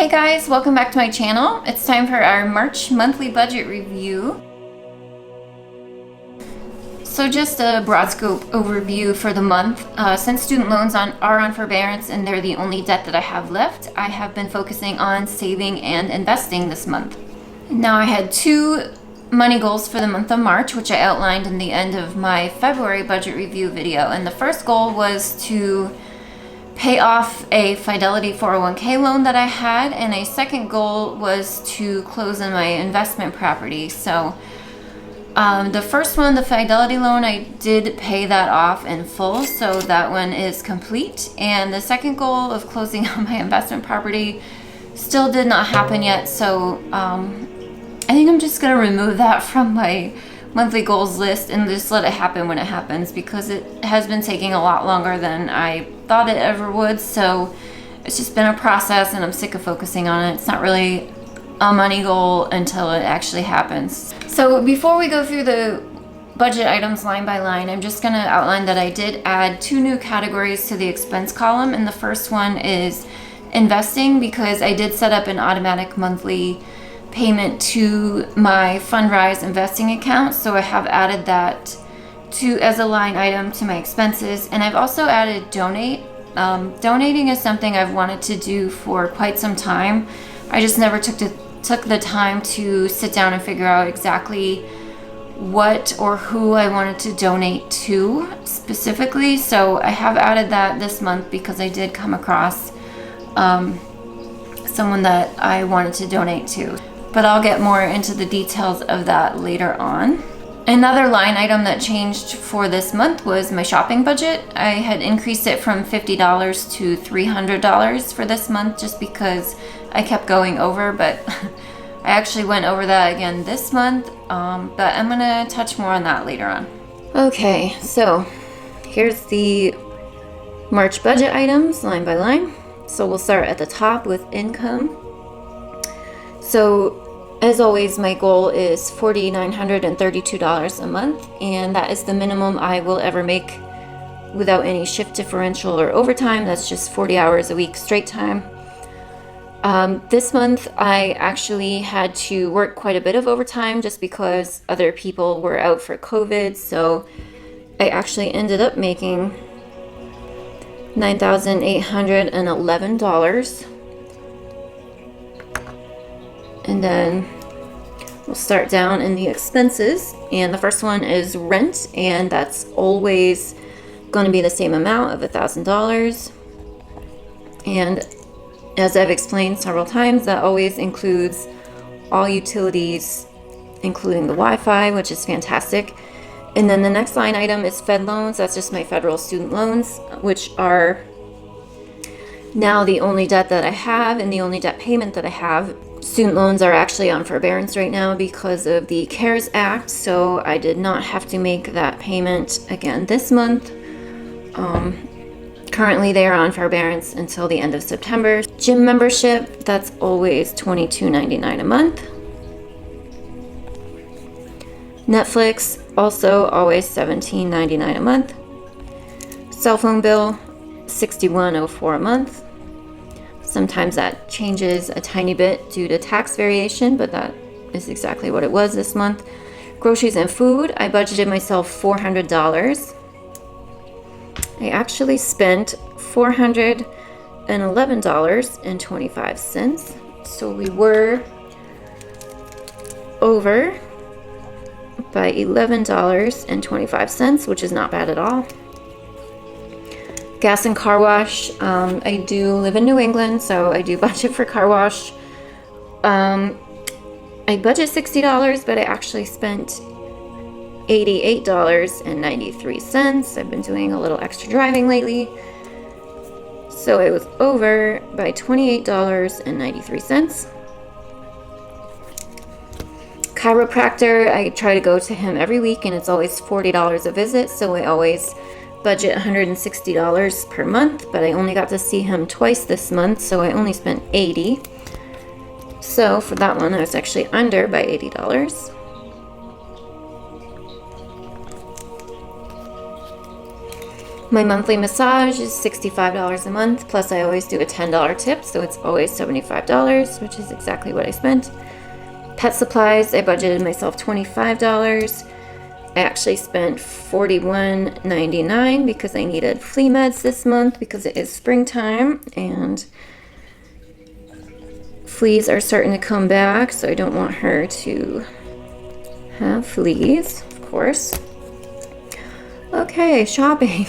Hey guys, welcome back to my channel. It's time for our March monthly budget review. So just a broad scope overview for the month. Since student loans are on forbearance and they're the only debt that I have left, I have been focusing on saving and investing this month. Now I had two money goals for the month of March, which I outlined in the end of my February budget review video. And the first goal was to pay off a Fidelity 401k loan that I had, and a second goal was to close on my investment property. So the first one, the Fidelity loan, I did pay that off in full, so that one is complete. And the second goal of closing on my investment property still did not happen yet, so I think I'm just gonna remove that from my monthly goals list and just let it happen when it happens, because it has been taking a lot longer than I thought it ever would. So it's just been a process and I'm sick of focusing on it. It's not really a money goal until it actually happens. So before we go through the budget items line by line, I'm just going to outline that I did add two new categories to the expense column. And the first one is investing, because I did set up an automatic monthly payment to my Fundrise investing account, so I have added that as a line item to my expenses. And I've also added donate. Donating is something I've wanted to do for quite some time. I just never took the time to sit down and figure out exactly what or who I wanted to donate to specifically. So I have added that this month because I did come across someone that I wanted to donate to. But I'll get more into the details of that later on. Another line item that changed for this month was my shopping budget. I had increased it from $50 to $300 for this month just because I kept going over, but I actually went over that again this month, but I'm gonna touch more on that later on. Okay, so here's the March budget items line by line. So we'll start at the top with income. So as always, my goal is $4,932 a month, and that is the minimum I will ever make without any shift differential or overtime. That's just 40 hours a week straight time. This month, I actually had to work quite a bit of overtime just because other people were out for COVID, so I actually ended up making $9,811. And then we'll start down in the expenses, and the first one is rent, and that's always going to be the same amount of $1,000. And as I've explained several times, that always includes all utilities, including the Wi-Fi, which is fantastic. And then the next line item is Fed loans. That's just my federal student loans, which are now the only debt that I have and the only debt payment that I have. Student loans are actually on forbearance right now because of the CARES Act, so I did not have to make that payment again this month. Currently they are on forbearance until the end of September. Gym membership, that's always $22.99 a month. Netflix, also always $17.99 a month. Cell phone bill, $61.04 a month. Sometimes that changes a tiny bit due to tax variation, but that is exactly what it was this month. Groceries and food, I budgeted myself $400. I actually spent $411.25. So we were over by $11.25, which is not bad at all. Gas and car wash. I do live in New England, so I do budget for car wash. I budget $60, but I actually spent $88.93. I've been doing a little extra driving lately. So it was over by $28.93. Chiropractor, I try to go to him every week, and it's always $40 a visit, so I always budget $160 per month, but I only got to see him twice this month, so I only spent $80. So for that one, I was actually under by $80. My monthly massage is $65 a month, plus I always do a $10 tip, so it's always $75, which is exactly what I spent. Pet supplies, I budgeted myself $25. I actually spent $41.99 because I needed flea meds this month because it is springtime and fleas are starting to come back, so I don't want her to have fleas, of course. Okay, shopping.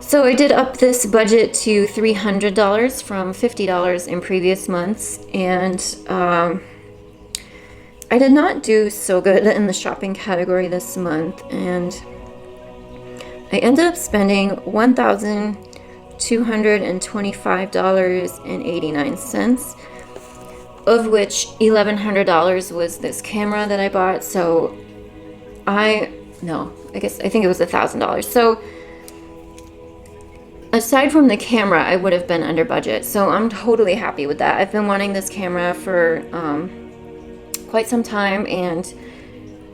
So I did up this budget to $300 from $50 in previous months, and I did not do so good in the shopping category this month, and I ended up spending $1,225.89, of which $1,100 was this camera that I bought. So I think it was $1,000. So aside from the camera, I would have been under budget. So I'm totally happy with that. I've been wanting this camera for quite some time, and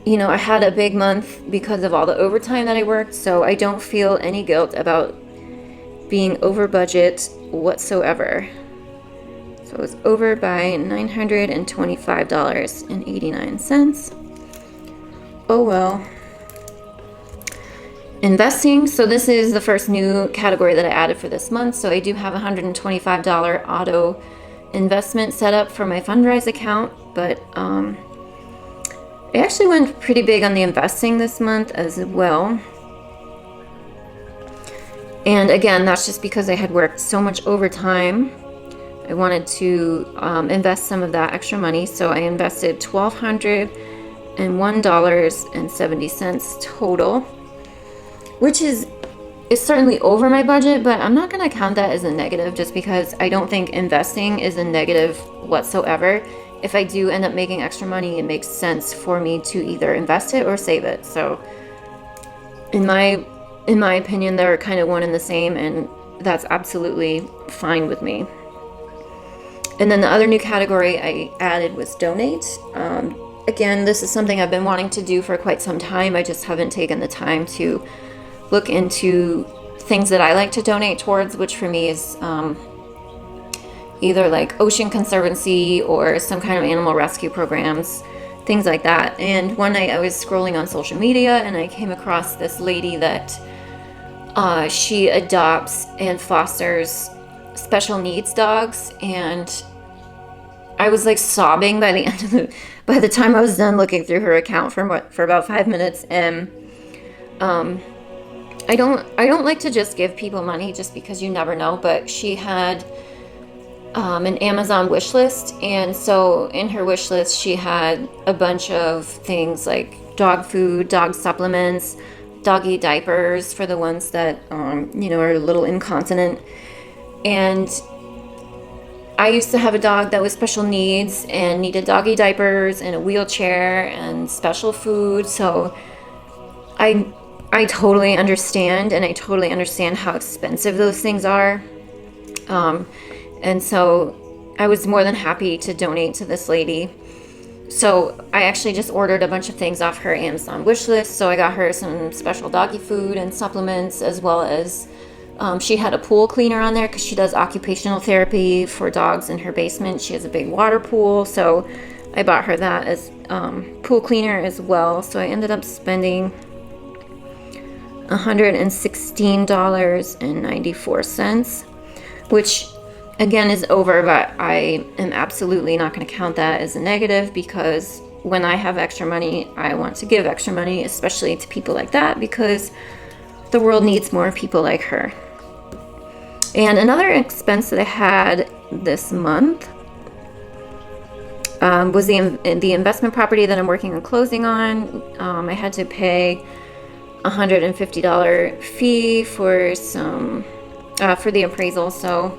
I had a big month because of all the overtime that I worked, so I don't feel any guilt about being over budget whatsoever. So it was over by $925.89. Oh well. Investing. So this is the first new category that I added for this month. So I do have a $125 auto investment set up for my Fundrise account, but I actually went pretty big on the investing this month as well. And again, that's just because I had worked so much overtime. I wanted to invest some of that extra money, so I invested $1,201.70 total, which is certainly over my budget, but I'm not going to count that as a negative just because I don't think investing is a negative whatsoever. If I do end up making extra money, it makes sense for me to either invest it or save it. So in my opinion, they're kind of one and the same, and that's absolutely fine with me. And then the other new category I added was donate. Again, this is something I've been wanting to do for quite some time. I just haven't taken the time to look into things that I like to donate towards, which for me is either like Ocean Conservancy or some kind of animal rescue programs, things like that. And one night I was scrolling on social media and I came across this lady that she adopts and fosters special needs dogs, and I was like sobbing by the time I was done looking through her account for about 5 minutes. And I don't like to just give people money just because you never know, but she had an Amazon wish list, and so in her wish list she had a bunch of things like dog food, dog supplements, doggy diapers for the ones that are a little incontinent. And I used to have a dog that was special needs and needed doggy diapers and a wheelchair and special food, so I totally understand, and I totally understand how expensive those things are. And so I was more than happy to donate to this lady. So I actually just ordered a bunch of things off her Amazon wish list. So I got her some special doggy food and supplements, as well as she had a pool cleaner on there because she does occupational therapy for dogs in her basement. She has a big water pool, so I bought her that as pool cleaner as well. So I ended up spending $116.94, which again is over, but I am absolutely not going to count that as a negative, because when I have extra money, I want to give extra money, especially to people like that, because the world needs more people like her. And another expense that I had this month was the investment property that I'm working on closing on. I had to pay $150 fee for the appraisal, so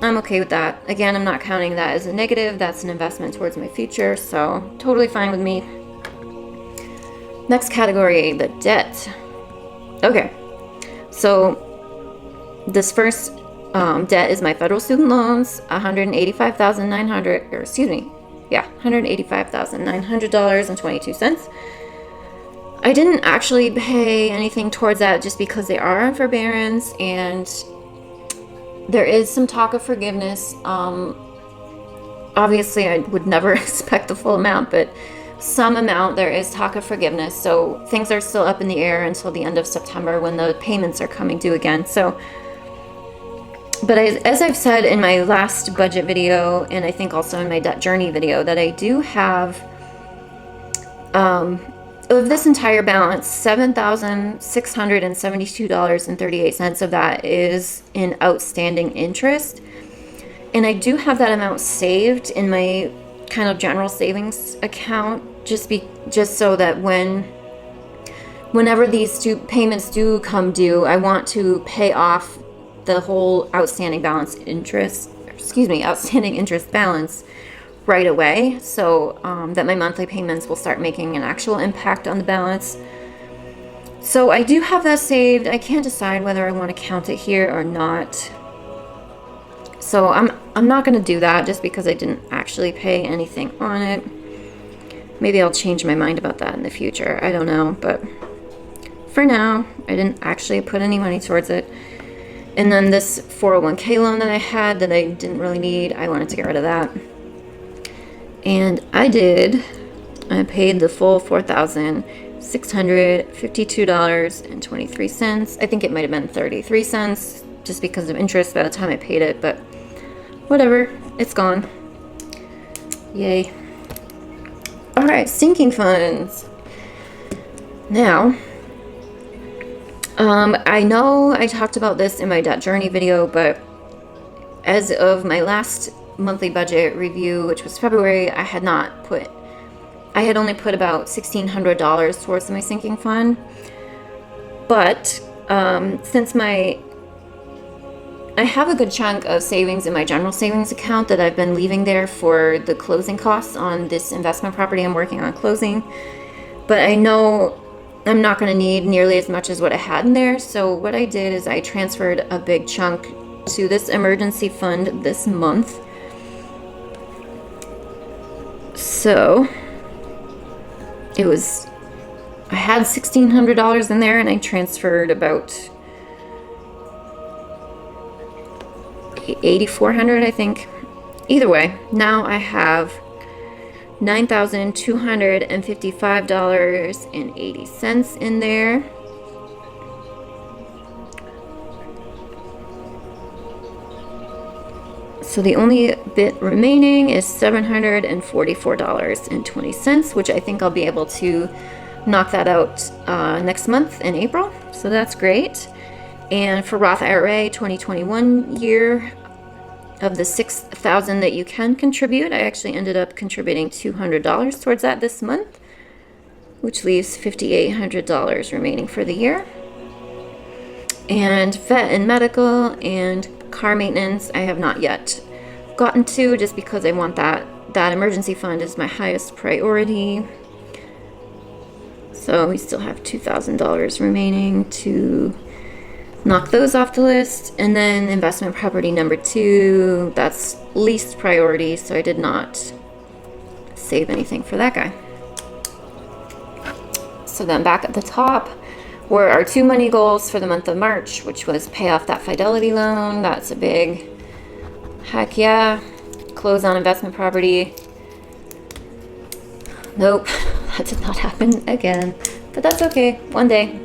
I'm okay with that. Again, I'm not counting that as a negative. That's an investment towards my future, so totally fine with me. Next category, the debt. Okay, so this first debt is my federal student loans, $185,900.22. I didn't actually pay anything towards that just because they are on forbearance, and there is some talk of forgiveness. Obviously, I would never expect the full amount, but some amount there is talk of forgiveness. So things are still up in the air until the end of September when the payments are coming due again. So, but as I've said in my last budget video, and I think also in my debt journey video, that I do have, of this entire balance, $7,672.38 of that is in outstanding interest. And I do have that amount saved in my kind of general savings account, just so that whenever these two payments do come due, I want to pay off the whole outstanding interest balance right away, so that my monthly payments will start making an actual impact on the balance. So I do have that saved. I can't decide whether I want to count it here or not. So I'm not going to do that just because I didn't actually pay anything on it. Maybe I'll change my mind about that in the future. I don't know, but for now, I didn't actually put any money towards it. And then this 401k loan that I had that I didn't really need, I wanted to get rid of that. And I did. I paid the full $4,652.23. I think it might have been 33 cents just because of interest by the time I paid it, but whatever, it's gone. Yay. All right, sinking funds. Now, I know I talked about this in my debt journey video, but as of my last monthly budget review, which was February, I had only put about $1,600 towards my sinking fund. But since I have a good chunk of savings in my general savings account that I've been leaving there for the closing costs on this investment property I'm working on closing. But I know I'm not going to need nearly as much as what I had in there. So what I did is I transferred a big chunk to this emergency fund this month. So I had $1,600 in there, and I transferred about $8,400, I think. Either way, now I have $9,255.80 in there. So the only bit remaining is $744.20, which I think I'll be able to knock that out next month in April. So that's great. And for Roth IRA 2021 year, of the $6,000 that you can contribute, I actually ended up contributing $200 towards that this month, which leaves $5,800 remaining for the year. And vet and medical and car maintenance, I have not yet gotten to, just because I want that emergency fund is my highest priority. So we still have $2,000 remaining to knock those off the list. And then investment property number 2, that's least priority, so I did not save anything for that guy. So then back at the top were our 2 money goals for the month of March, which was pay off that Fidelity loan. That's a big heck yeah. Close on investment property. Nope, that did not happen again, but that's okay, one day.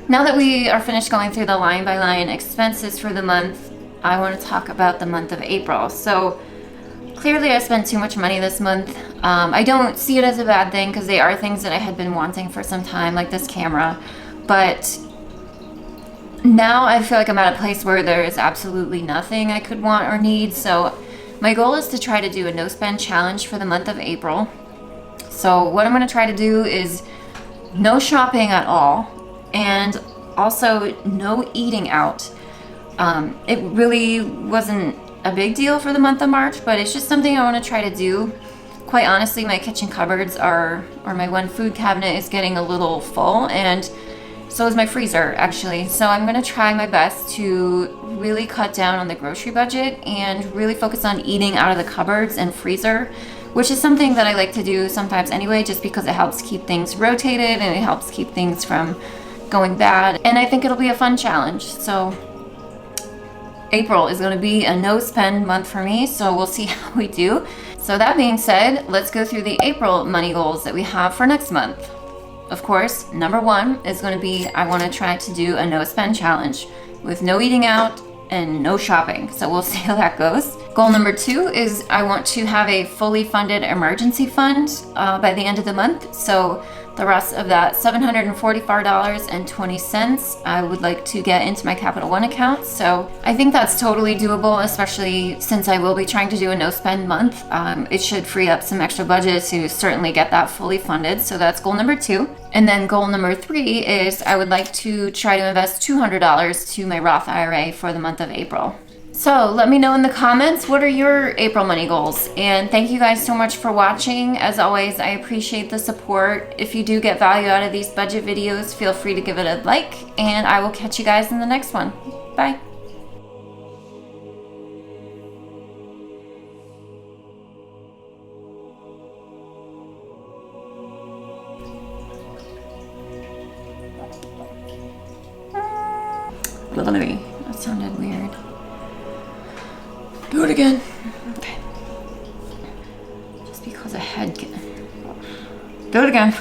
Now that we are finished going through the line by line expenses for the month, I want to talk about the month of April. So clearly I spent too much money this month. I don't see it as a bad thing because they are things that I had been wanting for some time, like this camera. But now I feel like I'm at a place where there is absolutely nothing I could want or need. So my goal is to try to do a no spend challenge for the month of April. So what I'm going to try to do is no shopping at all, and also no eating out. It really wasn't a big deal for the month of March, but it's just something I want to try to do. Quite honestly, my kitchen cupboards or my one food cabinet is getting a little full, and so is my freezer actually. So I'm going to try my best to really cut down on the grocery budget and really focus on eating out of the cupboards and freezer which is something that I like to do sometimes anyway, just because it helps keep things rotated and it helps keep things from going bad. And I think it'll be a fun challenge. So April is going to be a no spend month for me, so we'll see how we do. So that being said, let's go through the April money goals that we have for next month. Of course, number one is going to be, I want to try to do a no spend challenge with no eating out and no shopping. So we'll see how that goes. Goal number two is I want to have a fully funded emergency fund by the end of the month. So the rest of that $744.20 I would like to get into my Capital One account. So I think that's totally doable, especially since I will be trying to do a no spend month. It should free up some extra budget to certainly get that fully funded. So that's goal number two. And then goal number three is I would like to try to invest $200 to my Roth IRA for the month of April. So let me know in the comments, what are your April money goals? And thank you guys so much for watching. As always, I appreciate the support. If you do get value out of these budget videos, feel free to give it a like, and I will catch you guys in the next one. Bye. That sounded weird. Do it again. Okay. Just because I had... Do it again.